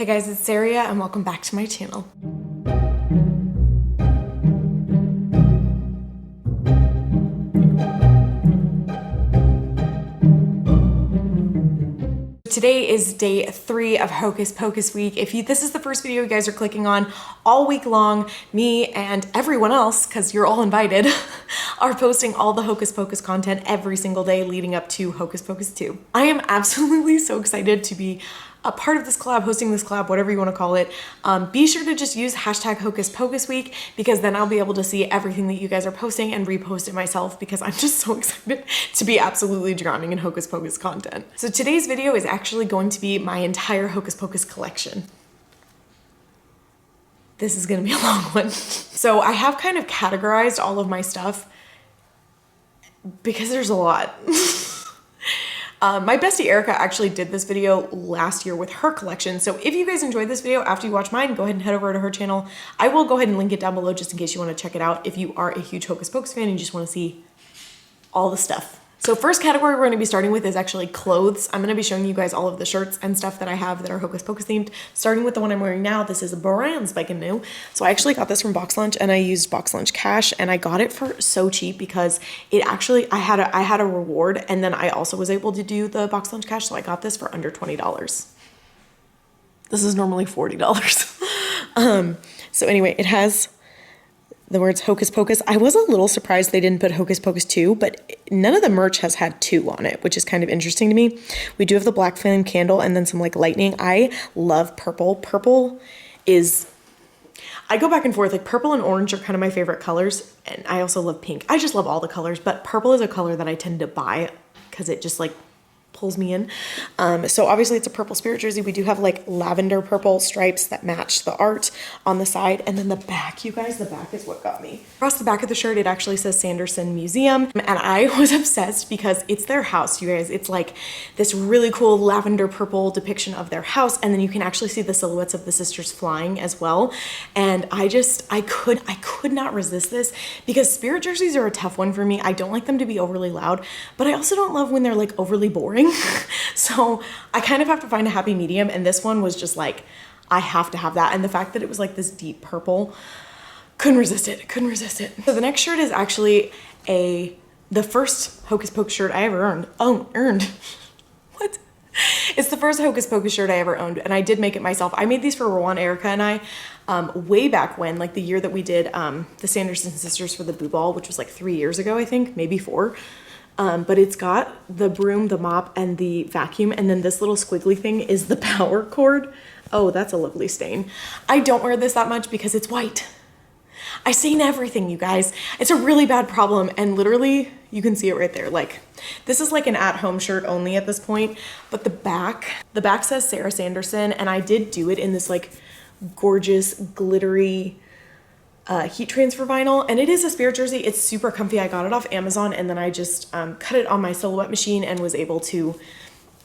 Hey guys, it's Sarah and welcome back to my channel. Today is day 3 of Hocus Pocus week. This is the first video you guys are clicking on all week long, me and everyone else, because you're all invited, are posting all the Hocus Pocus content every single day leading up to Hocus Pocus 2. I am absolutely so excited to be a part of this collab, hosting this collab, whatever you want to call it. Be sure to just use hashtag Hocus Pocus week, because then I'll be able to see everything that you guys are posting and repost it myself, because I'm just so excited to be absolutely drowning in Hocus Pocus content. So today's video is actually going to be my entire Hocus Pocus collection. This is gonna be a long one. So I have kind of categorized all of my stuff because there's a lot. My bestie Erica actually did this video last year with her collection. So if you guys enjoyed this video after you watch mine, go ahead and head over to her channel. I will go ahead and link it down below just in case you want to check it out if you are a huge Hocus Pocus fan and you just want to see all the stuff. So first category we're going to be starting with is actually clothes. I'm going to be showing you guys all of the shirts and stuff that I have that are Hocus Pocus themed, starting with the one I'm wearing now. This is a brand spanking new. So I actually got this from Box Lunch and I used Box Lunch cash, and I got it for so cheap because it actually, I had a reward, and then I also was able to do the Box Lunch cash. So I got this for under $20. This is normally $40. So anyway, it has the words Hocus Pocus. I was a little surprised they didn't put Hocus Pocus 2, but none of the merch has had 2 on it, which is kind of interesting to me. We do have the black flame candle and then some like lightning. I love purple. Purple is, I go back and forth, like purple and orange are kind of my favorite colors. And I also love pink. I just love all the colors, but purple is a color that I tend to buy because it just like pulls me in. So obviously it's a purple spirit jersey. We do have like lavender purple stripes that match the art on the side. And then the back, you guys, the back is what got me. Across the back of the shirt, it actually says Sanderson Museum. And I was obsessed because it's their house, you guys. It's like this really cool lavender purple depiction of their house. And then you can actually see the silhouettes of the sisters flying as well. And I could not resist this because spirit jerseys are a tough one for me. I don't like them to be overly loud, but I also don't love when they're like overly boring. So I kind of have to find a happy medium, and this one was just like, I have to have that. And the fact that it was like this deep purple, couldn't resist it. So the next shirt is actually the first Hocus Pocus shirt I ever earned. What? It's the first Hocus Pocus shirt I ever owned, and I did make it myself. I made these for Rowan, Erica, and I way back when, like the year that we did the Sanderson sisters for the Boo Ball, which was like 3 years ago, I think, maybe 4. But it's got the broom, the mop, and the vacuum, and then this little squiggly thing is the power cord. Oh, that's a lovely stain. I don't wear this that much because it's white. I stain everything, you guys. It's a really bad problem, and literally, you can see it right there. Like, this is like an at-home shirt only at this point, but the back says Sarah Sanderson, and I did do it in this like gorgeous, glittery, heat transfer vinyl, and it is a spirit jersey. It's super comfy. I got it off Amazon, and then I just cut it on my silhouette machine and was able to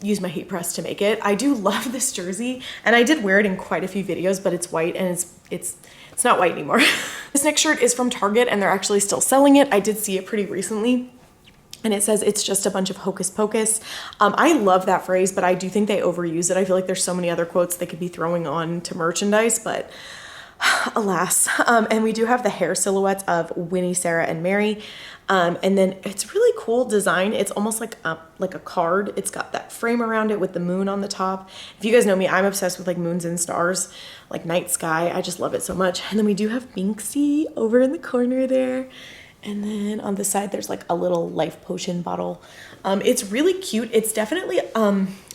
use my heat press to make it. I do love this jersey, and I did wear it in quite a few videos, but it's white, and it's not white anymore. This next shirt is from Target, and they're actually still selling it. I did see it pretty recently, and it says it's just a bunch of Hocus Pocus. I love that phrase, but I do think they overuse it. I feel like there's so many other quotes they could be throwing on to merchandise, but alas. And we do have the hair silhouettes of Winnie, Sarah, and Mary. And then it's really cool design. It's almost like a card. It's got that frame around it with the moon on the top. If you guys know me, I'm obsessed with like moons and stars, like night sky. I just love it so much. And then we do have Binksy over in the corner there. And then on the side, there's like a little life potion bottle. It's really cute. It's definitely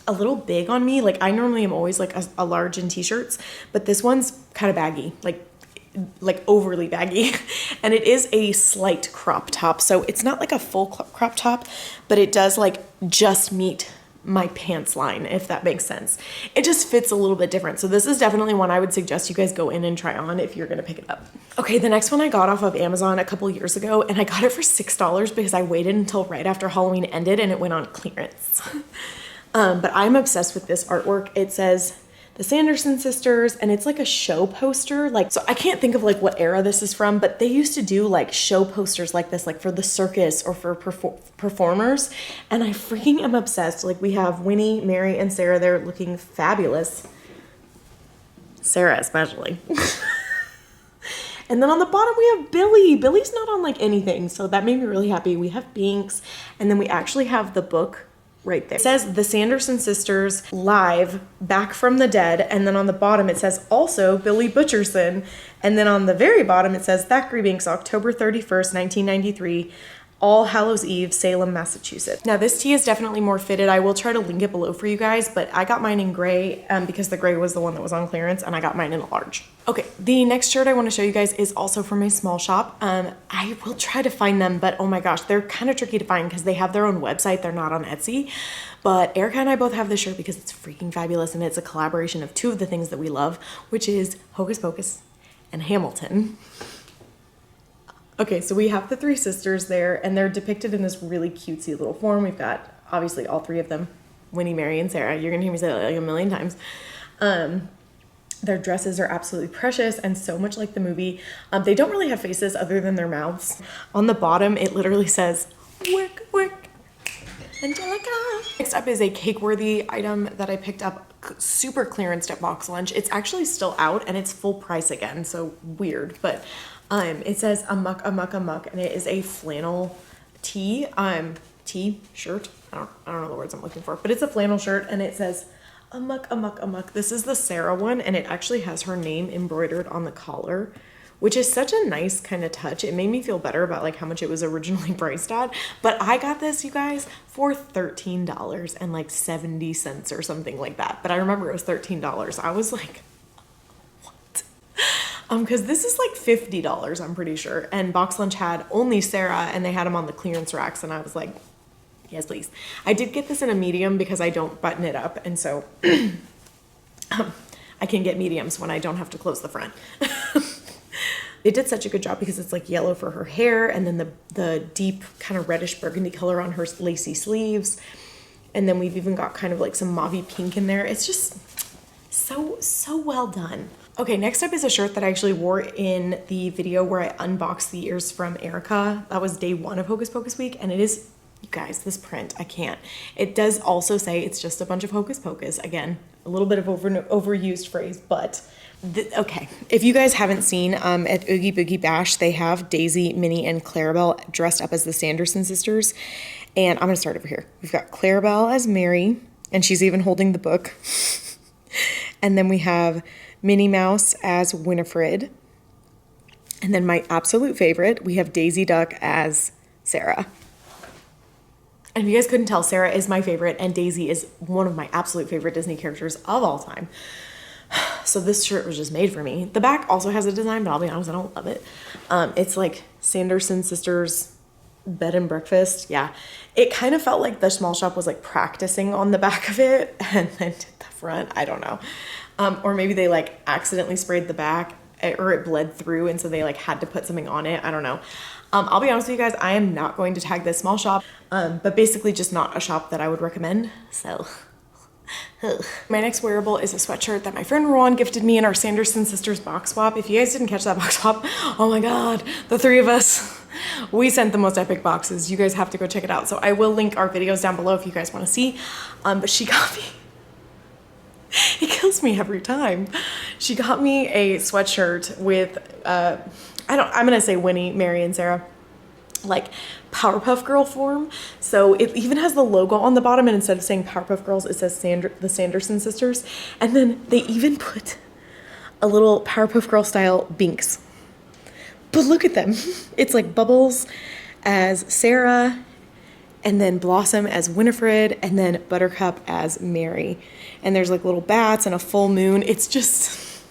a little big on me. Like I normally am always like a large in t-shirts, but this one's kind of baggy, like overly baggy. And it is a slight crop top. So it's not like a full crop top, but it does like just meet my pants line, if that makes sense. It just fits a little bit different. So this is definitely one I would suggest you guys go in and try on if you're gonna pick it up. Okay, the next one I got off of Amazon a couple years ago, and I got it for $6 because I waited until right after Halloween ended and it went on clearance. But I'm obsessed with this artwork. It says the Sanderson sisters, and it's like a show poster. Like, so I can't think of like what era this is from, but they used to do like show posters like this, like for the circus or for performers. And I freaking am obsessed. Like we have Winnie, Mary, and Sarah there looking fabulous. Sarah especially. And then on the bottom we have Billy. Billy's not on like anything, so that made me really happy. We have Binks, and then we actually have the book right there. It says The Sanderson Sisters Live, Back from the Dead, and then on the bottom it says also Billy Butcherson, and then on the very bottom it says Thackeray Binks, October 31st, 1993, All Hallows Eve, Salem, Massachusetts. Now this tee is definitely more fitted. I will try to link it below for you guys, but I got mine in gray because the gray was the one that was on clearance, and I got mine in a large. Okay, the next shirt I want to show you guys is also from a small shop. I will try to find them, but oh my gosh, they're kind of tricky to find because they have their own website. They're not on Etsy, but Erica and I both have this shirt because it's freaking fabulous, and it's a collaboration of two of the things that we love, which is Hocus Pocus and Hamilton. Okay, so we have the three sisters there, and they're depicted in this really cutesy little form. We've got, obviously, all three of them, Winnie, Mary, and Sarah. You're gonna hear me say that like a million times. Their dresses are absolutely precious and so much like the movie. They don't really have faces other than their mouths. On the bottom, it literally says, work, work, Angelica. Next up is a cake-worthy item that I picked up super clearanced at Box Lunch. It's actually still out, and it's full price again, so weird, but it says Amuck, Amuck, Amuck, and it is a flannel tee, shirt. I don't know the words I'm looking for, but it's a flannel shirt, and it says Amuck, Amuck, Amuck. This is the Sarah one, and it actually has her name embroidered on the collar, which is such a nice kind of touch. It made me feel better about like how much it was originally priced at, but I got this, you guys, for $13 and like 70 cents or something like that. But I remember it was $13. I was like, what? Because this is like $50, I'm pretty sure. And Box Lunch had only Sarah, and they had them on the clearance racks, and I was like, yes, please. I did get this in a medium because I don't button it up, and so I can get mediums when I don't have to close the front. They did such a good job because it's like yellow for her hair, and then the deep kind of reddish burgundy color on her lacy sleeves. And then we've even got kind of like some mauvey pink in there. It's just so well done. Okay, next up is a shirt that I actually wore in the video where I unboxed the ears from Erica. That was day one of Hocus Pocus week, and it is, you guys, this print, I can't. It does also say it's just a bunch of Hocus Pocus. Again, a little bit of overused phrase, but okay. If you guys haven't seen, at Oogie Boogie Bash, they have Daisy, Minnie, and Clarabelle dressed up as the Sanderson sisters. And I'm gonna start over here. We've got Clarabelle as Mary, and she's even holding the book. And then we have Minnie Mouse as Winifred. And then my absolute favorite, we have Daisy Duck as Sarah. And if you guys couldn't tell, Sarah is my favorite, and Daisy is one of my absolute favorite Disney characters of all time. So this shirt was just made for me. The back also has a design, but I'll be honest, I don't love it. It's like Sanderson Sisters bed and breakfast. Yeah, it kind of felt like the small shop was like practicing on the back of it and then did the front. I don't know. Or maybe they like accidentally sprayed the back, or it bled through, and so they like had to put something on it. I don't know. I'll be honest with you guys, I am not going to tag this small shop, but basically just not a shop that I would recommend. So my next wearable is a sweatshirt that my friend Rowan gifted me in our Sanderson Sisters box swap. If you guys didn't catch that box swap, oh my god, the three of us, we sent the most epic boxes. You guys have to go check it out. So I will link our videos down below if you guys want to see. But she got me, it kills me every time. She got me a sweatshirt with, I'm gonna say Winnie, Mary, and Sarah, like Powerpuff Girl form. So it even has the logo on the bottom, and instead of saying Powerpuff Girls, it says the Sanderson Sisters. And then they even put a little Powerpuff Girl style Binks. But look at them. It's like Bubbles as Sarah, and then Blossom as Winifred, and then Buttercup as Mary. And there's like little bats and a full moon. It's just,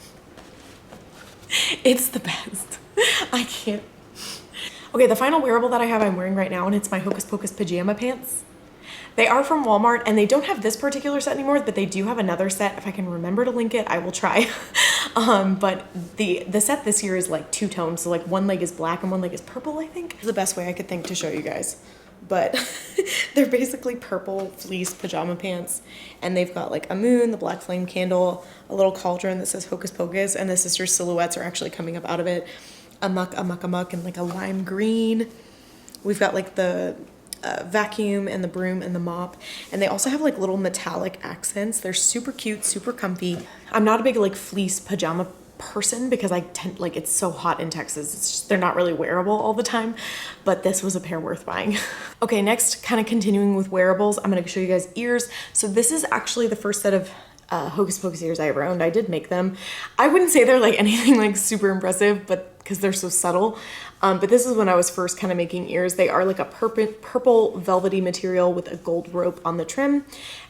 it's the best. I can't. Okay, the final wearable that I have I'm wearing right now, and it's my Hocus Pocus pajama pants. They are from Walmart, and they don't have this particular set anymore, but they do have another set. If I can remember to link it, I will try. But the set this year is like two-tone, so like one leg is black and one leg is purple, I think. It's the best way I could think to show you guys. But they're basically purple fleece pajama pants, and they've got like a moon, the black flame candle, a little cauldron that says Hocus Pocus, and the sisters' silhouettes are actually coming up out of it. Amuck, Amuck, Amuck, and like a lime green. We've got like the vacuum and the broom and the mop. And they also have like little metallic accents. They're super cute, super comfy. I'm not a big like fleece pajama person because I tend like it's so hot in Texas. It's just, they're not really wearable all the time, but this was a pair worth buying. Okay, next, kind of continuing with wearables, I'm gonna show you guys ears. So this is actually the first set of Hocus Pocus ears I ever owned. I did make them. I wouldn't say they're like anything like super impressive, but because they're so subtle. But this is when I was first kind of making ears. They are like a purple velvety material with a gold rope on the trim.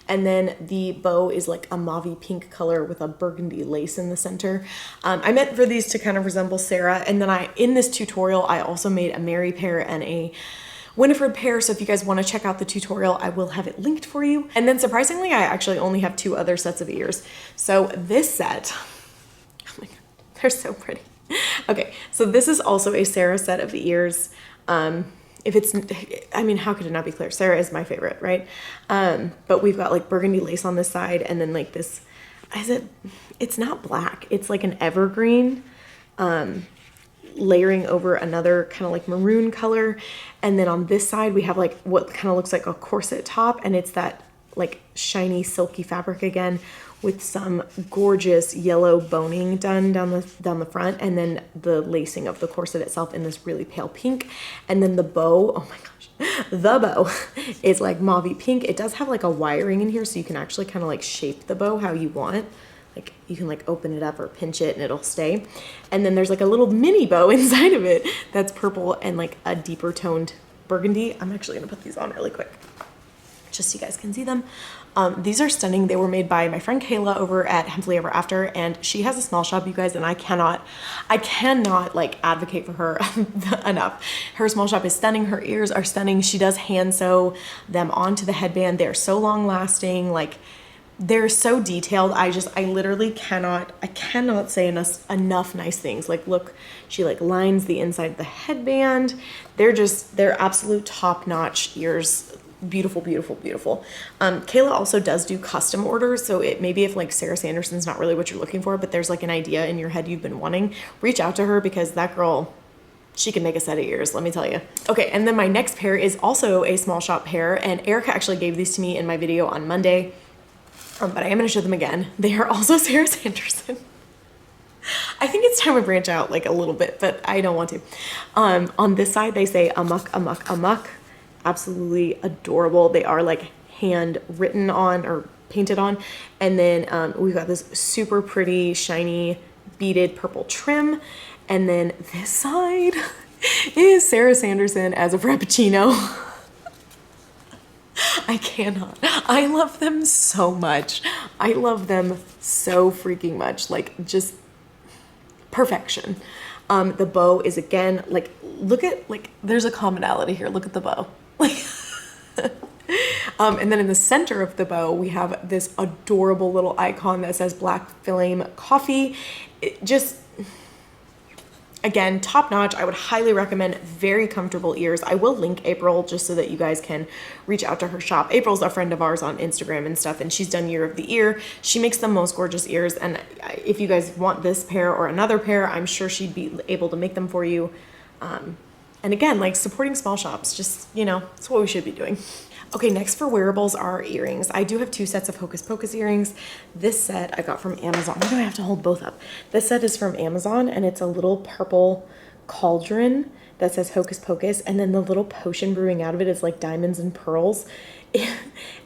And then the bow is like a mauve pink color with a burgundy lace in the center. I meant for these to kind of resemble Sarah. And then in this tutorial, I also made a Mary pair and a Winifred pair, so if you guys want to check out the tutorial, I will have it linked for you. And then surprisingly, I actually only have 2 other sets of ears. So this set, oh my god, they're so pretty. Okay, so this is also a Sarah set of ears. If it's, I mean, how could it not be clear? Sarah is my favorite, right? But we've got like burgundy lace on this side, and then like this, it's not black, it's like an evergreen, layering over another kind of like maroon color. And then on this side we have like what kind of looks like a corset top, and it's that like shiny silky fabric again with some gorgeous yellow boning done down the front, and then the lacing of the corset itself in this really pale pink. And then the bow, oh my gosh, the bow is like mauve pink. It does have like a wiring in here, so you can actually kind of like shape the bow how you want. Like you can like open it up or pinch it and it'll stay. And then there's like a little mini bow inside of it that's purple and like a deeper toned burgundy. I'm actually gonna put these on really quick just so you guys can see them. These are stunning. They were made by my friend Kayla over at Hempfully Ever After, and she has a small shop, you guys, and I cannot like advocate for her enough. Her small shop is stunning. Her ears are stunning. She does hand sew them onto the headband. They're so long lasting. Like, they're so detailed. I literally cannot say enough nice things. Like, look, she like lines the inside of the headband. They're absolute top-notch ears. Beautiful, beautiful, beautiful. Kayla also does do custom orders. So it maybe if like Sarah Sanderson's not really what you're looking for, but there's like an idea in your head you've been wanting, reach out to her, because that girl, she can make a set of ears, let me tell you. Okay, and then my next pair is also a small shop pair, and Erica actually gave these to me in my video on Monday. But I am going to show them again. They are also Sarah Sanderson. I think it's time to branch out like a little bit, but I don't want to. On this side, they say amok, amok, amok. Absolutely adorable. They are like hand written on or painted on. And then we've got this super pretty, shiny, beaded purple trim. And then this side is Sarah Sanderson as a Frappuccino. I cannot. I love them so much. I love them so freaking much. Like, just perfection. The bow is, again, like, look at, like, there's a commonality here. Look at the bow. Like, and then in the center of the bow, we have this adorable little icon that says Black Flame Coffee. It just, again, top notch. I would highly recommend. Very comfortable ears. I will link April just so that you guys can reach out to her shop. April's a friend of ours on Instagram and stuff, and she's done Year of the Ear. She makes the most gorgeous ears, and if you guys want this pair or another pair, I'm sure she'd be able to make them for you. And again, like, supporting small shops, just, you know, it's what we should be doing. Okay, next for wearables are earrings. I do have 2 sets of Hocus Pocus earrings. This set I got from Amazon. Why do I have to hold both up? This set is from Amazon, and it's a little purple cauldron that says Hocus Pocus, and then the little potion brewing out of it is like diamonds and pearls.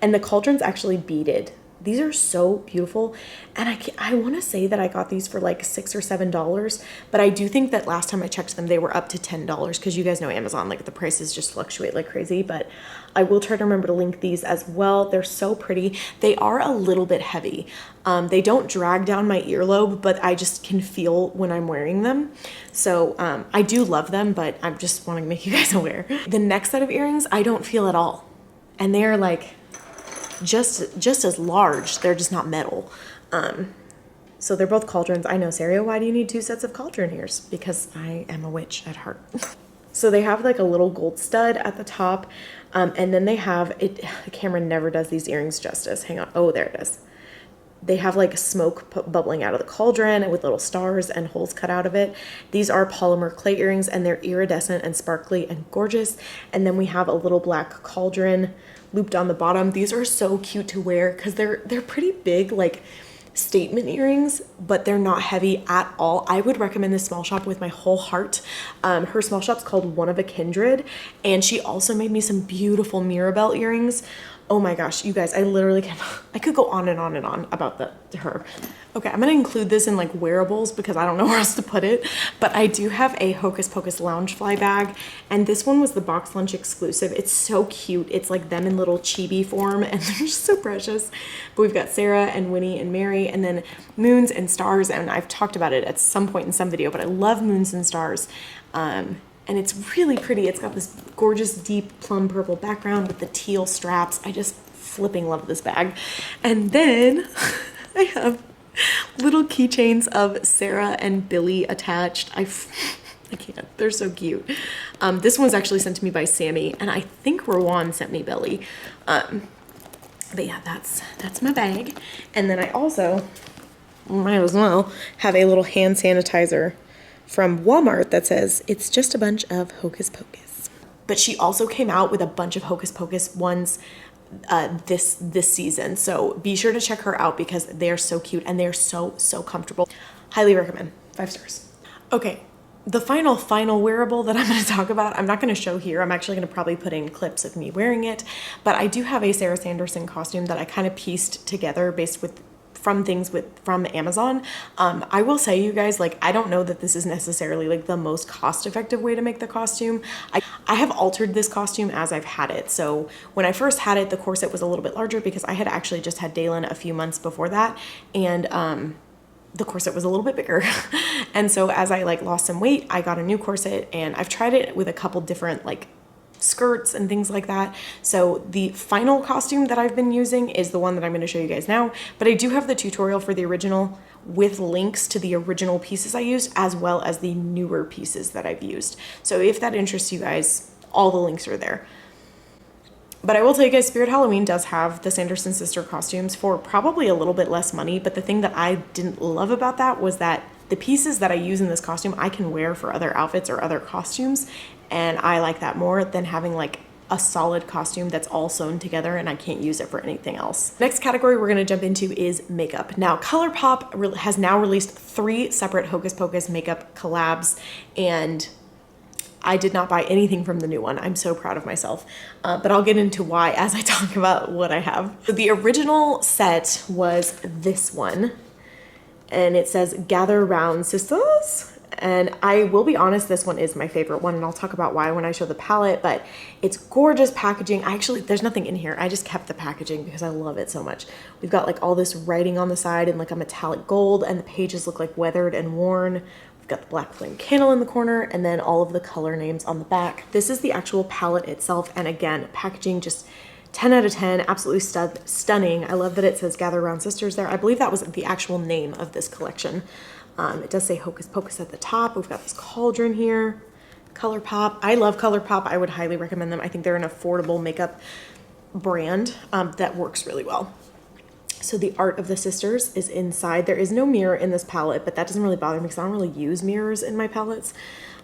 And the cauldron's actually beaded. These are so beautiful, and I want to say that I got these for like $6 or $7, but I do think that last time I checked them, they were up to $10, because you guys know Amazon, like, the prices just fluctuate like crazy. But I will try to remember to link these as well. They're so pretty. They are a little bit heavy. They don't drag down my earlobe, but I just can feel when I'm wearing them. So I do love them, but I'm just wanting to make you guys aware. The next set of earrings, I don't feel at all, and they are like just as large. They're just not metal. So they're both cauldrons. I know, Saria, why do you need 2 sets of cauldron ears? Because I am a witch at heart. So they have like a little gold stud at the top, and then they have it. The camera never does these earrings justice. Hang on. Oh, there it is. They have like smoke bubbling out of the cauldron with little stars and holes cut out of it. These are polymer clay earrings, and they're iridescent and sparkly and gorgeous. And then we have a little black cauldron looped on the bottom. These are so cute to wear because they're pretty big, like statement earrings, but they're not heavy at all. I would recommend this small shop with my whole heart. Her small shop's called One of a Kindred, and she also made me some beautiful Mirabelle earrings. Oh my gosh, you guys, I could go on and on and on about her. Okay, I'm gonna include this in like wearables because I don't know where else to put it, but I do have a Hocus Pocus Loungefly bag, and this one was the box lunch exclusive. It's so cute. It's like them in little chibi form, and they're just so precious. But we've got Sarah and Winnie and Mary, and then moons and stars, and I've talked about it at some point in some video, but I love moons and stars. And it's really pretty. It's got this gorgeous deep plum purple background with the teal straps. I just flipping love this bag. And then I have little keychains of Sarah and Billy attached. I can't, they're so cute. This one's actually sent to me by Sammy, and I think Rowan sent me Billy. But yeah, that's my bag. And then I also, might as well, have a little hand sanitizer from Walmart that says it's just a bunch of Hocus Pocus. But she also came out with a bunch of Hocus Pocus ones this season, so be sure to check her out because they're so cute and they're so comfortable. Highly recommend. 5 stars. Okay, the final wearable that I'm going to talk about, I'm not going to show here. I'm actually going to probably put in clips of me wearing it, but I do have a Sarah Sanderson costume that I kind of pieced together from Amazon. I will say, you guys, like, I don't know that this is necessarily like the most cost-effective way to make the costume. I have altered this costume as I've had it. So when I first had it, the corset was a little bit larger because I had actually just had Dalen a few months before that, and the corset was a little bit bigger. And so as I like lost some weight, I got a new corset, and I've tried it with a couple different like skirts and things like that. So the final costume that I've been using is the one that I'm going to show you guys now, but I do have the tutorial for the original with links to the original pieces I used as well as the newer pieces that I've used. So if that interests you guys, all the links are there. But I will tell you guys, Spirit Halloween does have the Sanderson sister costumes for probably a little bit less money, but the thing that I didn't love about that was that the pieces that I use in this costume I can wear for other outfits or other costumes, and I like that more than having like a solid costume that's all sewn together and I can't use it for anything else. Next category we're going to jump into is makeup. Now ColourPop has now released 3 separate Hocus Pocus makeup collabs, and I did not buy anything from the new one. I'm so proud of myself, but I'll get into why as I talk about what I have. So the original set was this one, and it says "Gather Round Sisters." And I will be honest, this one is my favorite one, and I'll talk about why when I show the palette, but it's gorgeous packaging. There's nothing in here. I just kept the packaging because I love it so much. We've got like all this writing on the side in like a metallic gold, and the pages look like weathered and worn. We've got the black flame candle in the corner, and then all of the color names on the back. This is the actual palette itself, and again, packaging just 10 out of 10, absolutely stunning. I love that it says "Gather Round Sisters" there. I believe that was the actual name of this collection. It does say Hocus Pocus at the top. We've got this cauldron here. ColourPop. I love ColourPop. I would highly recommend them. I think they're an affordable makeup brand that works really well. So the art of the sisters is inside. There is no mirror in this palette, but that doesn't really bother me because I don't really use mirrors in my palettes.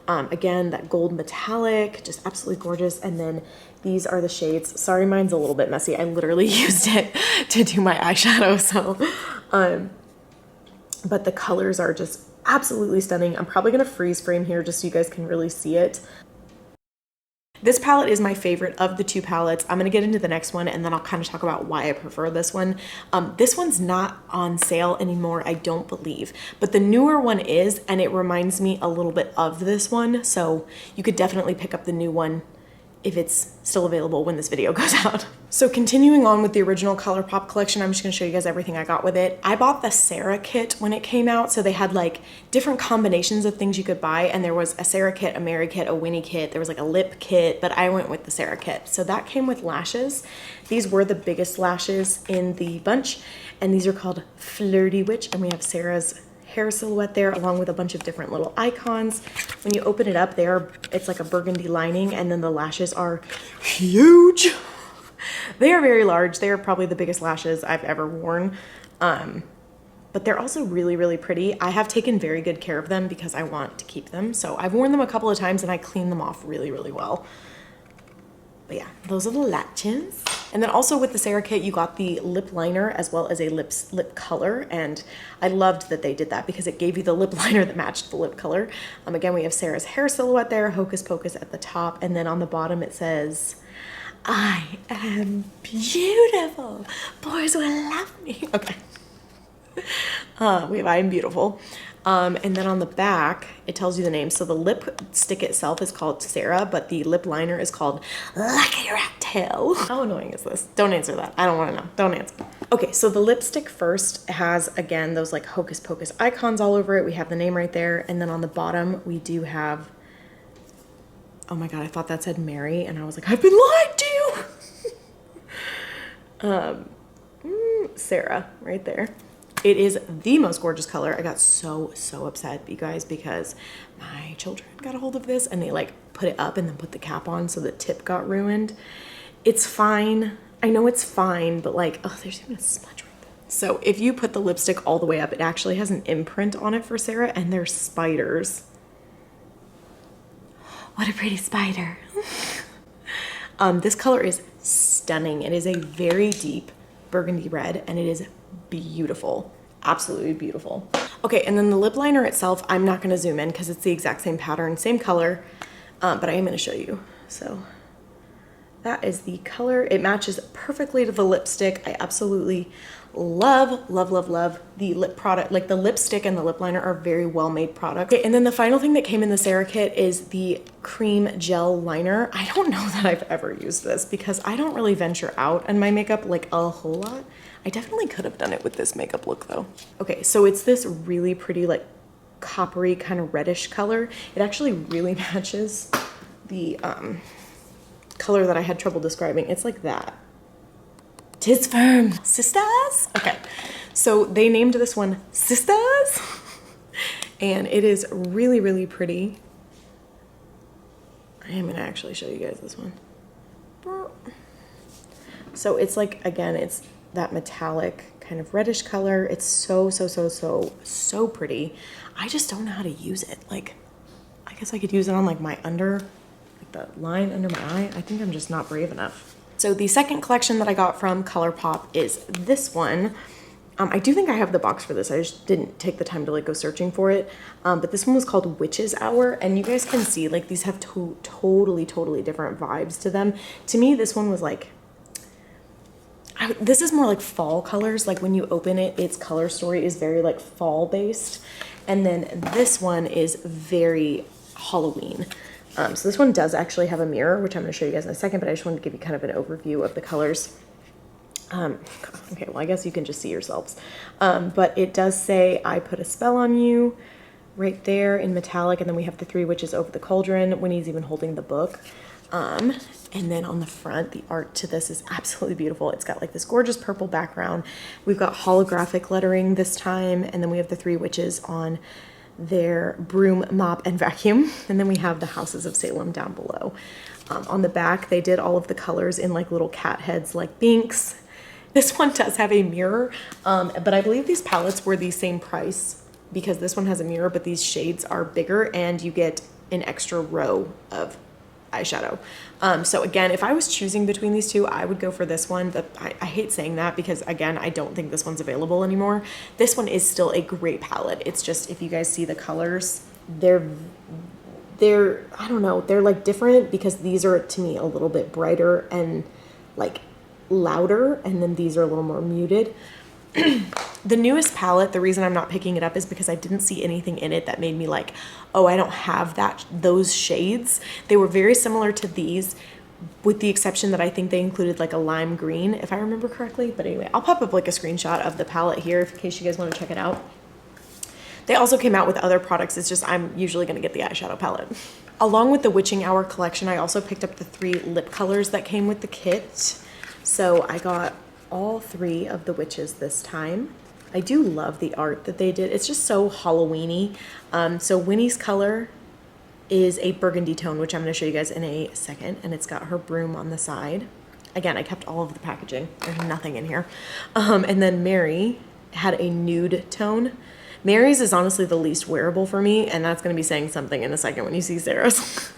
Again, that gold metallic, just absolutely gorgeous. And then these are the shades. Sorry, mine's a little bit messy. I literally used it to do my eyeshadow. So, but the colors are just absolutely stunning. I'm probably going to freeze frame here just so you guys can really see it. This palette is my favorite of the 2 palettes. I'm going to get into the next one, and then I'll kind of talk about why I prefer this one. This one's not on sale anymore, I don't believe, but the newer one is, and it reminds me a little bit of this one. So you could definitely pick up the new one if it's still available when this video goes out. So continuing on with the original ColourPop collection, I'm just gonna show you guys everything I got with it. I bought the Sarah kit when it came out, so they had like different combinations of things you could buy, and there was a Sarah kit, a Mary kit, a Winnie kit, there was like a lip kit, but I went with the Sarah kit. So that came with lashes. These were the biggest lashes in the bunch, and these are called Flirty Witch, and we have Sarah's hair silhouette there along with a bunch of different little icons. When you open it up there, it's like a burgundy lining, and then the lashes are huge. They are very large. They are probably the biggest lashes I've ever worn. But they're also really, really pretty. I have taken very good care of them because I want to keep them. So I've worn them a couple of times and I clean them off really, really well. But yeah, those are the latches. And then also with the Sarah kit, you got the lip liner as well as a lip color. And I loved that they did that because it gave you the lip liner that matched the lip color. Again, we have Sarah's hair silhouette there, Hocus Pocus at the top. And then on the bottom it says, I am beautiful. Boys will love me. Okay. We have I am beautiful. And then on the back, it tells you the name. So the lipstick itself is called Sarah, but the lip liner is called Lucky Rat Tail. How annoying is this? Don't answer that. I don't want to know. Don't answer. Okay, so the lipstick first has, again, those like Hocus Pocus icons all over it. We have the name right there. And then on the bottom, we do have, oh my God, I thought that said Mary. And I was like, I've been lied to. Sarah right there. It is the most gorgeous color. I got so upset, you guys, because my children got a hold of this and they like put it up and then put the cap on, so the tip got ruined. It's fine. I know it's fine, but like, oh, there's even a smudge right there. So if you put the lipstick all the way up, it actually has an imprint on it for Sarah, and there's spiders. What a pretty spider. This color is stunning. It is a very deep burgundy red and it is beautiful. Absolutely beautiful. Okay, and then the lip liner itself, I'm not going to zoom in because it's the exact same pattern, same color, but I am going to show you. So that is the color. It matches perfectly to the lipstick. I absolutely love the lip product. Like the lipstick and the lip liner are very well made products. Okay, and then the final thing that came in the Sarah kit is the cream gel liner. I don't know that I've ever used this because I don't really venture out in my makeup like a whole lot. I definitely could have done it with this makeup look though. Okay, so it's this really pretty like coppery kind of reddish color. It actually really matches the color that I had trouble describing. It's like that. 'Tis firm. Sisters? Okay, so they named this one Sisters. And it is really pretty. I am gonna actually show you guys this one. So it's like, again, it's that metallic kind of reddish color. It's so pretty. I just don't know how to use it. Like, I guess I could use it on like my like the line under my eye. I think I'm just not brave enough. So the second collection that I got from ColourPop is this one. I do think I have the box for this. I just didn't take the time to like go searching for it. But this one was called Witch's Hour, and you guys can see like these have totally different vibes to them. To me, this one was like, this is more like fall colors. Like when you open it, its color story is very like fall based. And then this one is very Halloween. So this one does actually have a mirror, which I'm going to show you guys in a second, but I just wanted to give you kind of an overview of the colors. Okay, well, I guess you can just see yourselves. But it does say, I put a spell on you right there in metallic. And then we have the three witches over the cauldron when he's even holding the book. And then on the front, the art to this is absolutely beautiful. It's got like this gorgeous purple background. We've got holographic lettering this time. And then we have the three witches on their broom, mop, and vacuum. And then we have the houses of Salem down below. On the back, they did all of the colors in like little cat heads like Binks. This one does have a mirror, but I believe these palettes were the same price because this one has a mirror, but these shades are bigger and you get an extra row of eyeshadow. So again, if I was choosing between these two, I would go for this one. But I hate saying that because again, I don't think this one's available anymore. This one is still a great palette. It's just, if you guys see the colors, they're I don't know, they're like different because these are to me a little bit brighter and like louder, and then these are a little more muted. The newest palette, the reason I'm not picking it up is because I didn't see anything in it that made me like, oh, I don't have those shades. They were very similar to these, with the exception that I think they included like a lime green, if I remember correctly. But anyway, I'll pop up like a screenshot of the palette here in case you guys want to check it out. They also came out with other products. It's just I'm usually going to get the eyeshadow palette. Along with the Witching Hour collection, I also picked up the 3 lip colors that came with the kit. So I got all 3 of the witches this time. I do love the art that they did. It's just so Halloween-y. So Winnie's color is a burgundy tone, which I'm going to show you guys in a second. And it's got her broom on the side. Again, I kept all of the packaging. There's nothing in here. And then Mary had a nude tone. Mary's is honestly the least wearable for me, and that's going to be saying something in a second when you see Sarah's.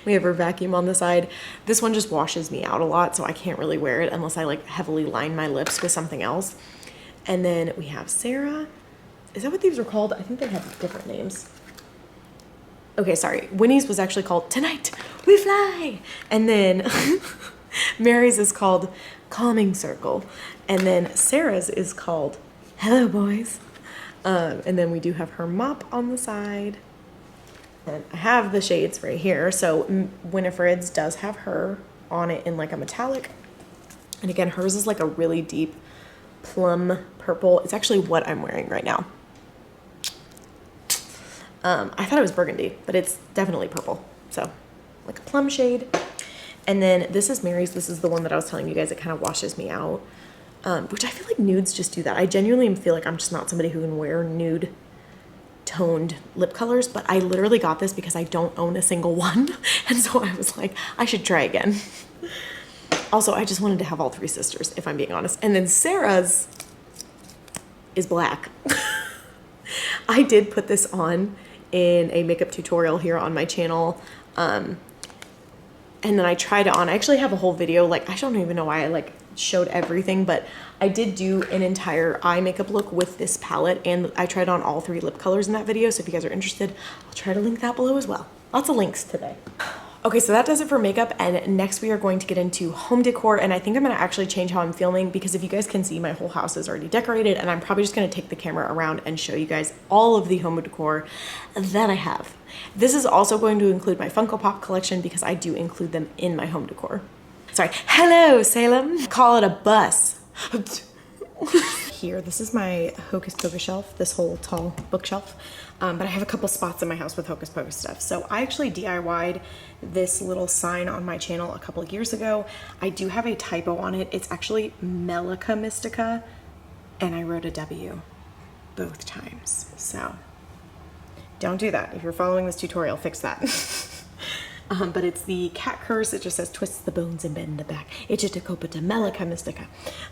We have her vacuum on the side. This one just washes me out a lot, so I can't really wear it unless I like heavily line my lips with something else. And then we have Sarah. Is that what these were called? I think they have different names. Okay, sorry. Winnie's was actually called Tonight We Fly. And then Mary's is called Calming Circle. And then Sarah's is called Hello Boys. And then we do have her mop on the side. And I have the shades right here. So Winifred's does have her on it in like a metallic. And again, hers is like a really deep plum purple. It's actually what I'm wearing right now. I thought it was burgundy, but it's definitely purple. So like a plum shade. And then this is Mary's. This is the one that I was telling you guys, it kind of washes me out. Which I feel like nudes just do that. I genuinely feel like I'm just not somebody who can wear nude toned lip colors, but I literally got this because I don't own a single one. And so I was like, I should try again. Also, I just wanted to have all three sisters, if I'm being honest. And then Sarah's is black. I did put this on in a makeup tutorial here on my channel. And then I tried it on. I actually have a whole video, like, I don't even know why I like showed everything, but I did do an entire eye makeup look with this palette, and I tried on all three lip colors in that video. So if you guys are interested, I'll try to link that below as well. Lots of links today. Okay, so that does it for makeup, and next we are going to get into home decor, and I think I'm gonna actually change how I'm filming because if you guys can see, my whole house is already decorated, and I'm probably just gonna take the camera around and show you guys all of the home decor that I have. This is also going to include my Funko Pop collection because I do include them in my home decor. Sorry, hello Salem. Call it a bus. Here, this is my Hocus Pocus shelf, this whole tall bookshelf. But I have a couple spots in my house with Hocus Pocus stuff. So I actually DIY'd this little sign on my channel a couple of years ago. I do have a typo on it. It's actually Melica Mystica, and I wrote a W both times. So don't do that. If you're following this tutorial, fix that. But it's the cat curse. It just says twists the bones and bend the back. It's just a copita Melica Mystica.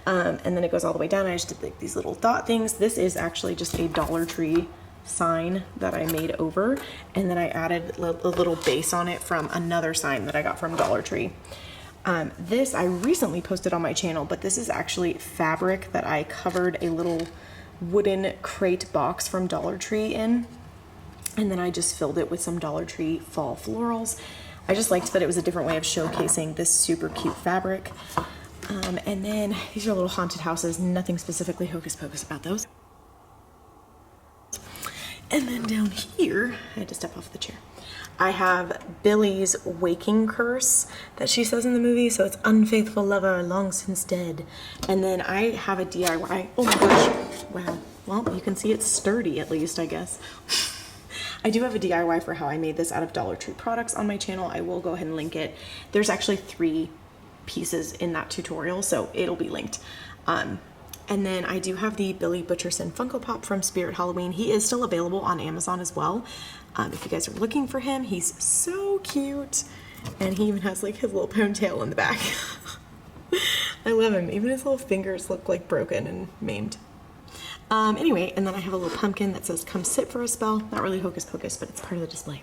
And then it goes all the way down. I just did like these little dot things. This is actually just a Dollar Tree sign that I made over, and then I added a little base on it from another sign that I got from Dollar Tree. This I recently posted on my channel, but this is actually fabric that I covered a little wooden crate box from Dollar Tree in, and then I just filled it with some Dollar Tree fall florals. I just liked that it was a different way of showcasing this super cute fabric. And then these are little haunted houses, nothing specifically Hocus Pocus about those. And then down here, I had to step off the chair, I have Billy's waking curse that she says in the movie. So it's unfaithful lover, long since dead. And then I have a DIY. Oh my gosh. Wow. Well, you can see it's sturdy at least, I guess. I do have a DIY for how I made this out of Dollar Tree products on my channel. I will go ahead and link it. There's actually 3 pieces in that tutorial, so it'll be linked. And then I do have the Billy Butcherson Funko Pop from Spirit Halloween. He is still available on Amazon as well. If you guys are looking for him, he's so cute. And he even has like his little ponytail in the back. I love him. Even his little fingers look like broken and maimed. Anyway, and then I have a little pumpkin that says come sit for a spell. Not really Hocus Pocus, but it's part of the display.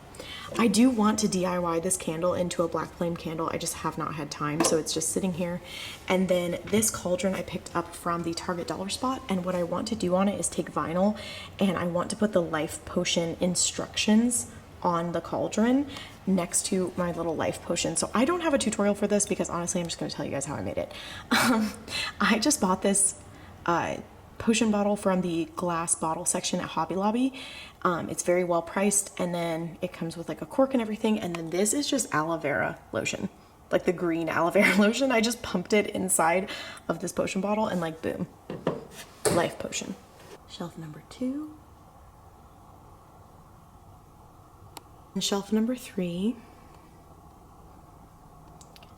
I do want to DIY this candle into a black flame candle. I just have not had time, so it's just sitting here. And then this cauldron I picked up from the Target Dollar Spot, and what I want to do on it is take vinyl, and I want to put the life potion instructions on the cauldron next to my little life potion. So I don't have a tutorial for this because honestly I'm just going to tell you guys how I made it. I just bought this potion bottle from the glass bottle section at Hobby Lobby. It's very well priced, and then it comes with like a cork and everything, and then this is just aloe vera lotion, like the green aloe vera lotion. I just pumped it inside of this potion bottle and like boom, life potion. Shelf number 2 and shelf number 3.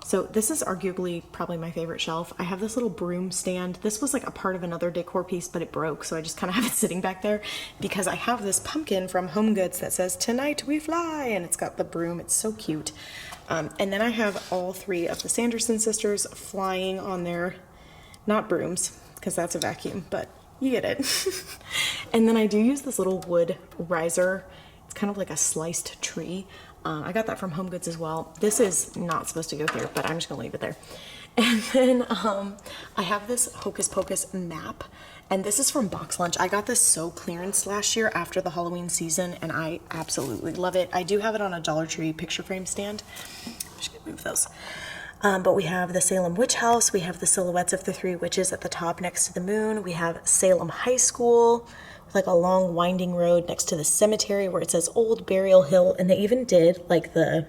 So this is arguably probably my favorite shelf. I have this little broom stand. This was like a part of another decor piece, but it broke, so I just kind of have it sitting back there because I have this pumpkin from Home Goods that says tonight we fly, and it's got the broom. It's so cute. And then I have all 3 of the Sanderson sisters flying on their, not brooms, because that's a vacuum, but You get it. And then I do use this little wood riser. It's kind of like a sliced tree. I got that from Home Goods as well. This is not supposed to go here, but I'm just gonna leave it there. And then I have this Hocus Pocus map, and this is from Box Lunch. I got this so clearance last year after the Halloween season, and I absolutely love it. I do have it on a Dollar Tree picture frame stand. I'm just gonna move those. But we have the Salem Witch House. We have the silhouettes of the three witches at the top next to the moon. We have Salem High School, with like a long winding road next to the cemetery where it says Old Burial Hill. And they even did like the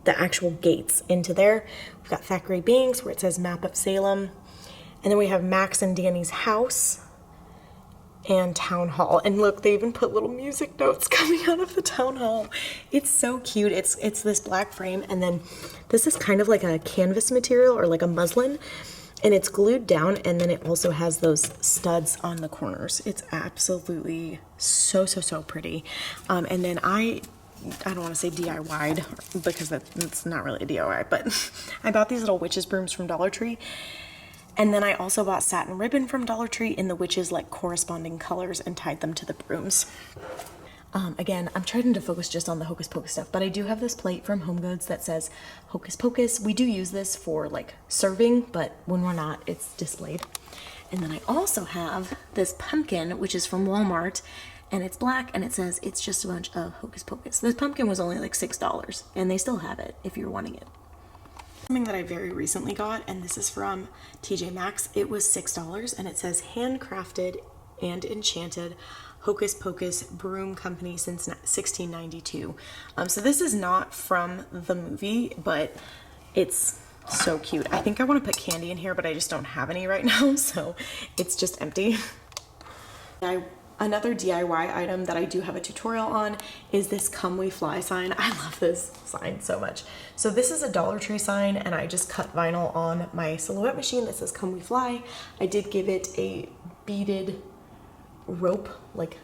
actual gates into there. We've got Thackeray Banks where it says Map of Salem. And then we have Max and Danny's house and Town Hall. And look, they even put little music notes coming out of the Town Hall. It's so cute. It's this black frame, and then this is kind of like a canvas material or like a muslin, and it's glued down, and then it also has those studs on the corners. It's absolutely so pretty. And then I don't want to say DIY'd because it's not really a DIY, but I bought these little witches brooms from Dollar Tree. And then I also bought satin ribbon from Dollar Tree in the witches like corresponding colors and tied them to the brooms. Again, I'm trying to focus just on the Hocus Pocus stuff, but I do have this plate from Home Goods that says Hocus Pocus. We do use this for like serving, but when we're not, it's displayed. And then I also have this pumpkin, which is from Walmart, and it's black, and it says it's just a bunch of Hocus Pocus. This pumpkin was only like $6, and they still have it if you're wanting it. Something that I very recently got, and this is from TJ Maxx. It was $6, and it says handcrafted and enchanted Hocus Pocus Broom Company since 1692. So this is not from the movie, but it's so cute. I think I want to put candy in here, but I just don't have any right now, so it's just empty. Another DIY item that I do have a tutorial on is this Come We Fly sign. I love this sign so much. So this is a Dollar Tree sign, and I just cut vinyl on my silhouette machine that says Come We Fly. I did give it a beaded rope, like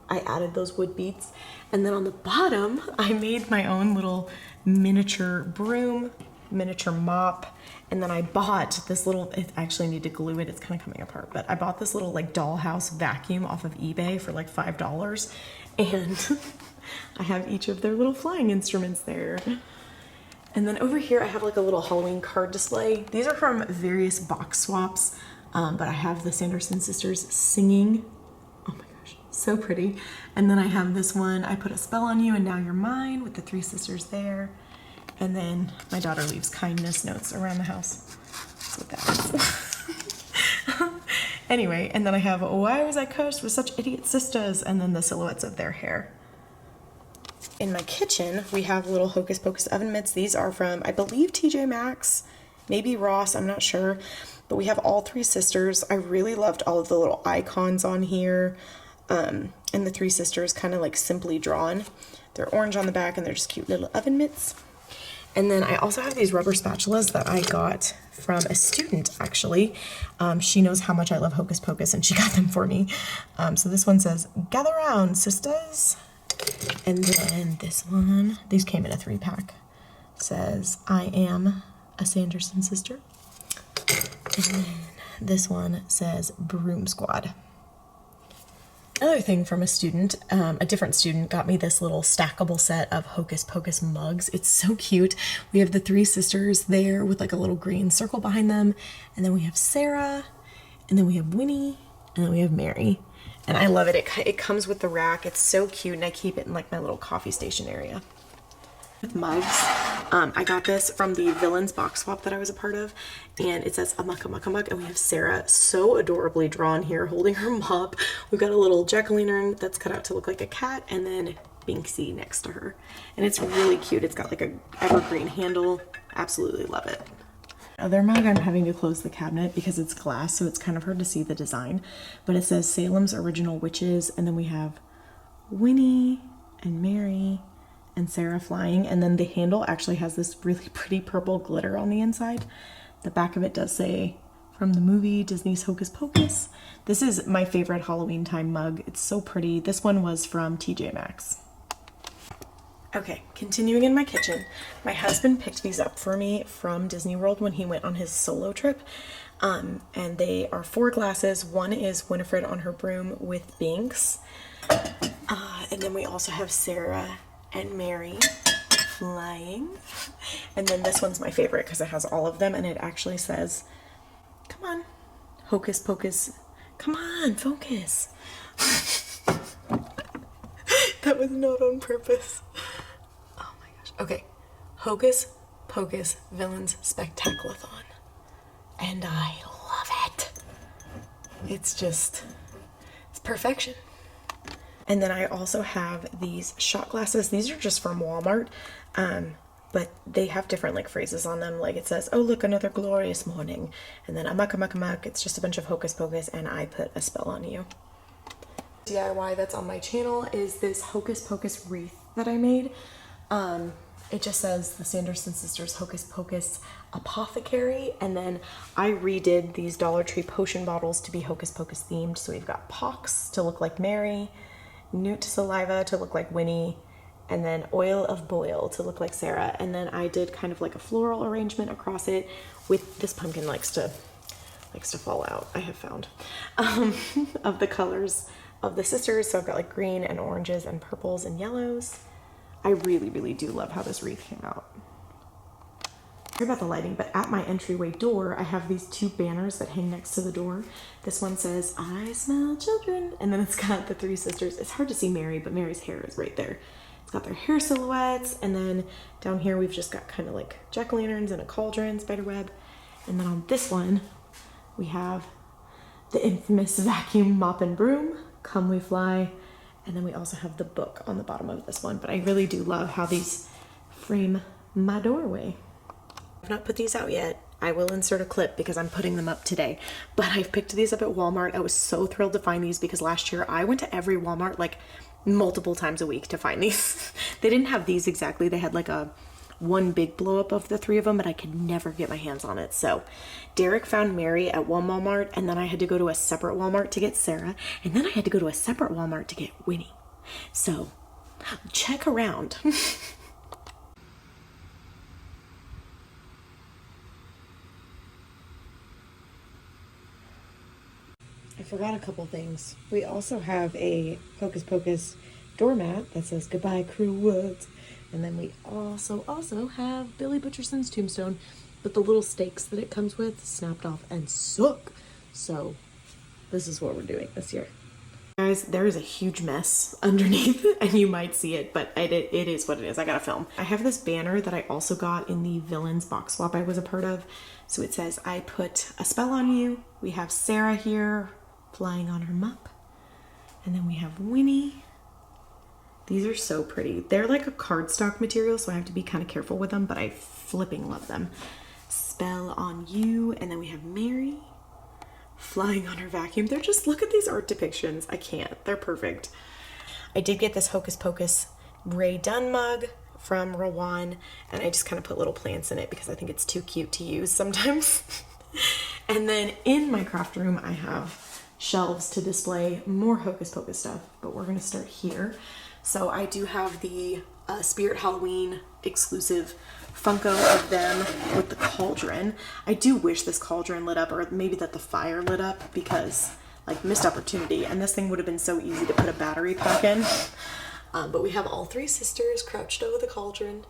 I added those wood beads. And then on the bottom, I made my own little miniature broom, miniature mop, and then I bought this little, I actually need to glue it, it's kind of coming apart, but I bought this little like dollhouse vacuum off of eBay for like $5, and I have each of their little flying instruments there. And then over here I have like a little Halloween card display. These are from various box swaps, but I have the Sanderson sisters singing. Oh my gosh, so pretty. And then I have this one, I put a spell on you and now you're mine, with the three sisters there. And then my daughter leaves kindness notes around the house. That's what that is. Anyway, and then I have Why Was I Cursed with Such Idiot Sisters, and then the silhouettes of their hair. In my kitchen, we have little Hocus Pocus oven mitts. These are from, I believe, TJ Maxx, maybe Ross, I'm not sure. But we have all three sisters. I really loved all of the little icons on here. And the three sisters kind of like simply drawn. They're orange on the back, and they're just cute little oven mitts. And then I also have these rubber spatulas that I got from a student, actually. She knows how much I love Hocus Pocus, and she got them for me. So this one says, "Gather round, sisters." And then this one, these came in a 3-pack, says, "I am a Sanderson sister." And then this one says, "Broom Squad." Another thing from a student, a different student got me this little stackable set of Hocus Pocus mugs. It's so cute. We have the three sisters there with like a little green circle behind them. And then we have Sarah, and then we have Winnie, and then we have Mary. And I love it. It comes with the rack. It's so cute, and I keep it in like my little coffee station area. With mugs, I got this from the Villains box swap that I was a part of, and it says "Amok Amok Amok," and we have Sarah so adorably drawn here holding her mop. We've got a little jack-o'-lantern that's cut out to look like a cat, and then Binksy next to her, and it's really cute. It's got like a evergreen handle. Absolutely love it. Other mug, I'm having to close the cabinet because it's glass, so it's kind of hard to see the design, but it says Salem's Original Witches, and then we have Winnie and Mary and Sarah flying, and then the handle actually has this really pretty purple glitter on the inside. The back of it does say, "From the movie Disney's Hocus Pocus." This is my favorite Halloween time mug. It's so pretty. This one was from TJ Maxx. Okay, continuing in my kitchen, my husband picked these up for me from Disney World when he went on his solo trip. And they are 4 glasses. One is Winifred on her broom with Binks. And then we also have Sarah and Mary flying. And then this one's my favorite because it has all of them and it actually says, come on, Hocus Pocus. Come on, focus. That was not on purpose. Oh my gosh. Okay. Hocus Pocus Villains Spectaculathon. And I love it. It's perfection. And then I also have these shot glasses. These are just from Walmart. But they have different like phrases on them. Like it says, oh, look, another glorious morning. And then amok, amok, amok. It's just a bunch of hocus pocus and I put a spell on you. DIY that's on my channel is this Hocus Pocus wreath that I made. It just says the Sanderson Sisters Hocus Pocus Apothecary. And then I redid these Dollar Tree potion bottles to be Hocus Pocus themed. So we've got Pox to look like Mary, Newt Saliva to look like Winnie, and then Oil of Boil to look like Sarah. And then I did kind of like a floral arrangement across it with this pumpkin likes to fall out, I have found, of the colors of the sisters. So I've got like green and oranges and purples and yellows. I really, really do love how this wreath came out. Sorry about the lighting, but at my entryway door, I have these 2 banners that hang next to the door. This one says, I smell children. And then it's got the 3 sisters. It's hard to see Mary, but Mary's hair is right there. It's got their hair silhouettes. And then down here, we've just got kind of like jack-o'-lanterns and a cauldron, spiderweb. And then on this one, we have the infamous vacuum mop and broom, Come We Fly. And then we also have the book on the bottom of this one. But I really do love how these frame my doorway. I've not put these out yet. I will insert a clip because I'm putting them up today. But I've picked these up at Walmart. I was so thrilled to find these because last year I went to every Walmart like multiple times a week to find these. They didn't have these exactly. They had like one big blow up of the 3 of them, but I could never get my hands on it. So Derek found Mary at one Walmart, and then I had to go to a separate Walmart to get Sarah, and then I had to go to a separate Walmart to get Winnie. So check around. I forgot a couple things. We also have a Hocus Pocus doormat that says goodbye Cruel Woods. And then we also have Billy Butcherson's tombstone, but the little stakes that it comes with snapped off and suck. So this is what we're doing this year. Guys, there is a huge mess underneath and you might see it, but it is what it is. I gotta film. I have this banner that I also got in the Villains box swap I was a part of. So it says, I put a spell on you. We have Sarah here flying on her mup. And then we have Winnie. These are so pretty. They're like a cardstock material, so I have to be kind of careful with them, but I flipping love them. Spell on you. And then we have Mary flying on her vacuum. They're just, look at these art depictions. I can't. They're perfect. I did get this Hocus Pocus Ray Dunn mug from Rowan, and I just kind of put little plants in it because I think it's too cute to use sometimes. And then in my craft room, I have shelves to display more Hocus Pocus stuff, but we're going to start here. So I do have the Spirit Halloween exclusive Funko of them with the cauldron. I do wish this cauldron lit up, or maybe that the fire lit up, because like missed opportunity. And this thing would have been so easy to put a battery pack in. But we have all 3 sisters crouched over the cauldron.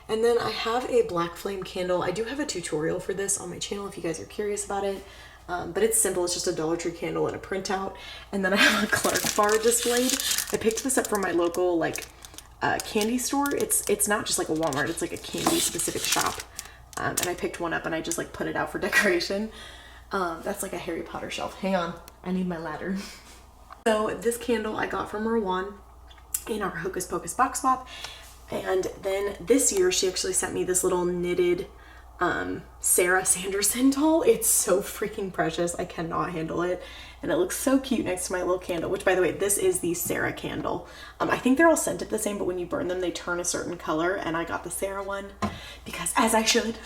And then I have a black flame candle. I do have a tutorial for this on my channel if you guys are curious about it. But it's simple. It's just a Dollar Tree candle and a printout. And then I have a Clark bar displayed. I picked this up from my local like candy store. It's not just like a Walmart. It's like a candy specific shop. And I picked one up and I just like put it out for decoration. That's like a Harry Potter shelf. Hang on. I need my ladder. So this candle I got from Rowan in our Hocus Pocus box swap. And then this year she actually sent me this little knitted Sarah Sanderson doll. It's so freaking precious. I cannot handle it. And it looks so cute next to my little candle, which by the way, this is the Sarah candle. I think they're all scented the same, but when you burn them, they turn a certain color. And I got the Sarah one because as I should.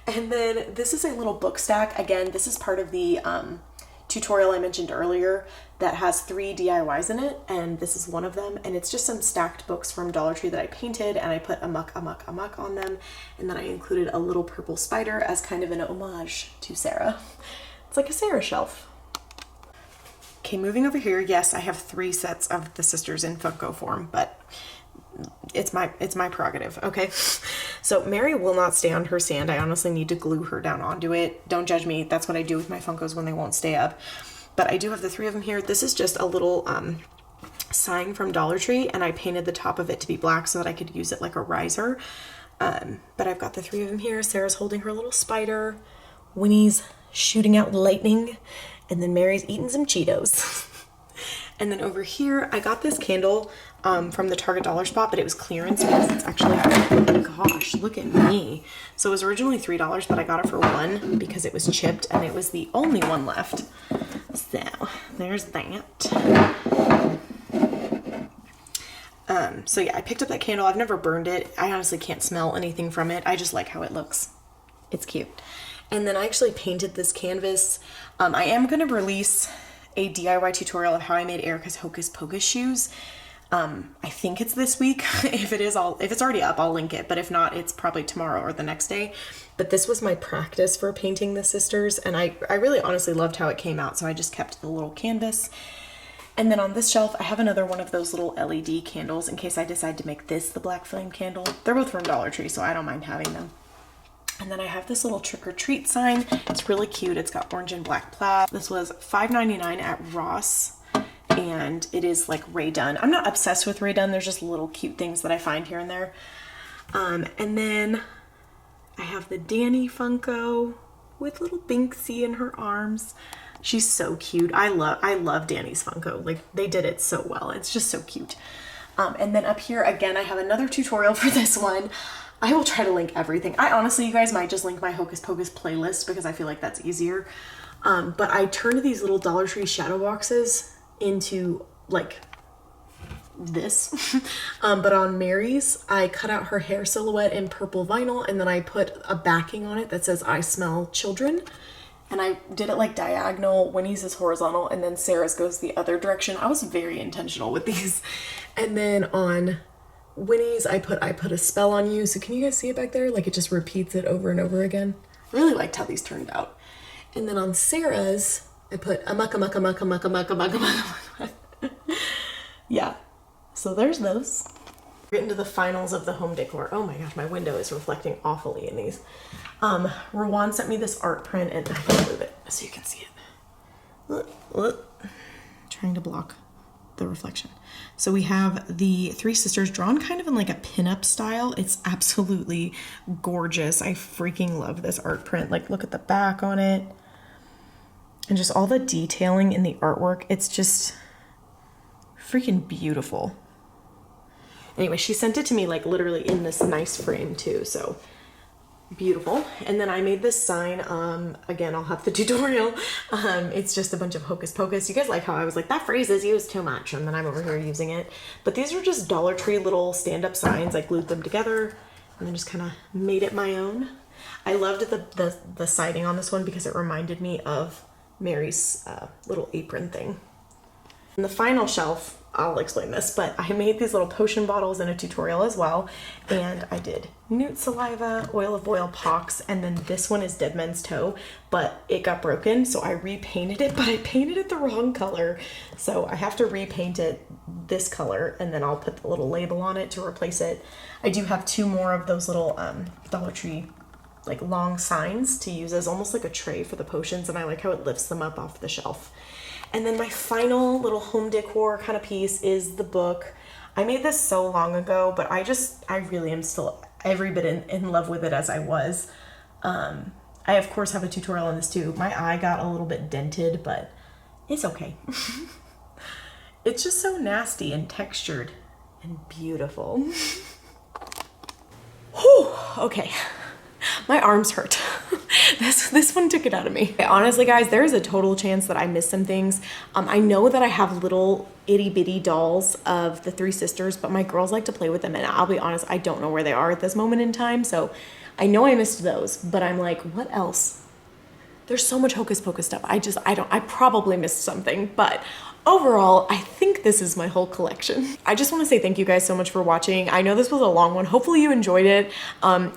And then this is a little book stack. Again, this is part of the tutorial I mentioned earlier that has 3 DIYs in it, and this is one of them, and it's just some stacked books from Dollar Tree that I painted, and I put a muck on them, and then I included a little purple spider as kind of an homage to Sarah. It's like a Sarah shelf. Okay, moving over here, yes, I have 3 sets of the sisters in Funko form, but it's my prerogative, okay? So Mary will not stay on her stand. I honestly need to glue her down onto it. Don't judge me. That's what I do with my Funkos when they won't stay up. But I do have the 3 of them here. This is just a little sign from Dollar Tree, and I painted the top of it to be black so that I could use it like a riser. But I've got the 3 of them here. Sarah's holding her little spider. Winnie's shooting out lightning. And then Mary's eating some Cheetos. And then over here, I got this candle from the Target dollar spot, but it was clearance because it's actually, oh gosh, look at me. So it was originally $3, but I got it for $1 because it was chipped and it was the only one left. So there's that. So yeah, I picked up that candle. I've never burned it. I honestly can't smell anything from it. I just like how it looks. It's cute. And then I actually painted this canvas. I am going to release a DIY tutorial of how I made Erica's Hocus Pocus shoes. I think it's this week. If it's already up, I'll link it. But if not, it's probably tomorrow or the next day. But this was my practice for painting the sisters. And I really honestly loved how it came out. So I just kept the little canvas. And then on this shelf, I have another one of those little LED candles in case I decide to make this the black flame candle. They're both from Dollar Tree, so I don't mind having them. And then I have this little trick or treat sign. It's really cute. It's got orange and black plaid. This was $5.99 at Ross, and it is like Ray Dunn. I'm not obsessed with Ray Dunn. There's just little cute things that I find here and there. And then I have the Danny Funko with little Binksy in her arms. She's so cute. I love Danny's Funko. Like, they did it so well. It's just so cute. And then up here, again, I have another tutorial for this one. I will try to link everything. I honestly, you guys might just link my Hocus Pocus playlist because I feel like that's easier. But I turned these little Dollar Tree shadow boxes into like this. But on Mary's, I cut out her hair silhouette in purple vinyl, and then I put a backing on it that says "I smell children." And I did it like diagonal. Winnie's is horizontal, and then Sarah's goes the other direction. I was very intentional with these. And then on Winnie's, I put a spell on you. So can you guys see it back there? Like, it just repeats it over and over again. I really liked how these turned out. And then on Sarah's, I put a muck. Yeah. So there's those. We're getting to the finals of the home decor. Oh my gosh, my window is reflecting awfully in these. Rowan sent me this art print, and I can move it so you can see it. Trying to block the reflection. So we have the 3 sisters drawn kind of in like a pinup style. It's absolutely gorgeous. I freaking love this art print. Like, look at the back on it. And just all the detailing in the artwork. It's just freaking beautiful. Anyway, she sent it to me like literally in this nice frame too. So beautiful. And then I made this sign. Again, I'll have the tutorial. It's just a bunch of Hocus Pocus. You guys like how I was like, that phrase is used too much, and then I'm over here using it. But these are just Dollar Tree little stand-up signs. I glued them together and then just kind of made it my own. I loved the siding on this one because it reminded me of Mary's little apron thing. And the final shelf, I'll explain this, but I made these little potion bottles in a tutorial as well. And I did newt saliva, oil of boil, pox, and then this one is Dead Man's Toe, but it got broken, so I repainted it, but I painted it the wrong color. So I have to repaint it this color, and then I'll put the little label on it to replace it. I do have 2 more of those little Dollar Tree like long signs to use as almost like a tray for the potions, and I like how it lifts them up off the shelf. And then my final little home decor kind of piece is the book. I made this so long ago, but I really am still every bit in love with it as I was. I of course have a tutorial on this too. My eye got a little bit dented, but it's okay. It's just so nasty and textured and beautiful. Whew, okay. My arms hurt. This one took it out of me. Honestly, guys, there is a total chance that I missed some things. I know that I have little itty bitty dolls of the 3 sisters, but my girls like to play with them, and I'll be honest, I don't know where they are at this moment in time. So I know I missed those, but I'm like, what else There's so much Hocus Pocus stuff. I probably missed something, but overall, I think this is my whole collection. I just want to say thank you guys so much for watching. I know this was a long one. Hopefully you enjoyed it.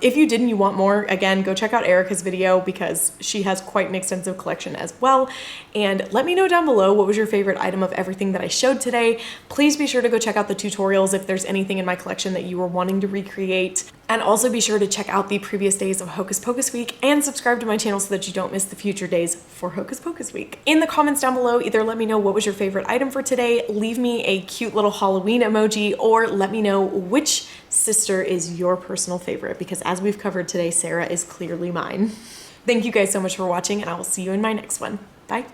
If you didn't, you want more, again, go check out Erica's video because she has quite an extensive collection as well. And let me know down below what was your favorite item of everything that I showed today. Please be sure to go check out the tutorials if there's anything in my collection that you were wanting to recreate. And also be sure to check out the previous days of Hocus Pocus week and subscribe to my channel so that you don't miss the future days for Hocus Pocus week. In the comments down below, either let me know what was your favorite item for today, leave me a cute little Halloween emoji, or let me know which sister is your personal favorite, because as we've covered today, Sarah is clearly mine. Thank you guys so much for watching, and I will see you in my next one. Bye.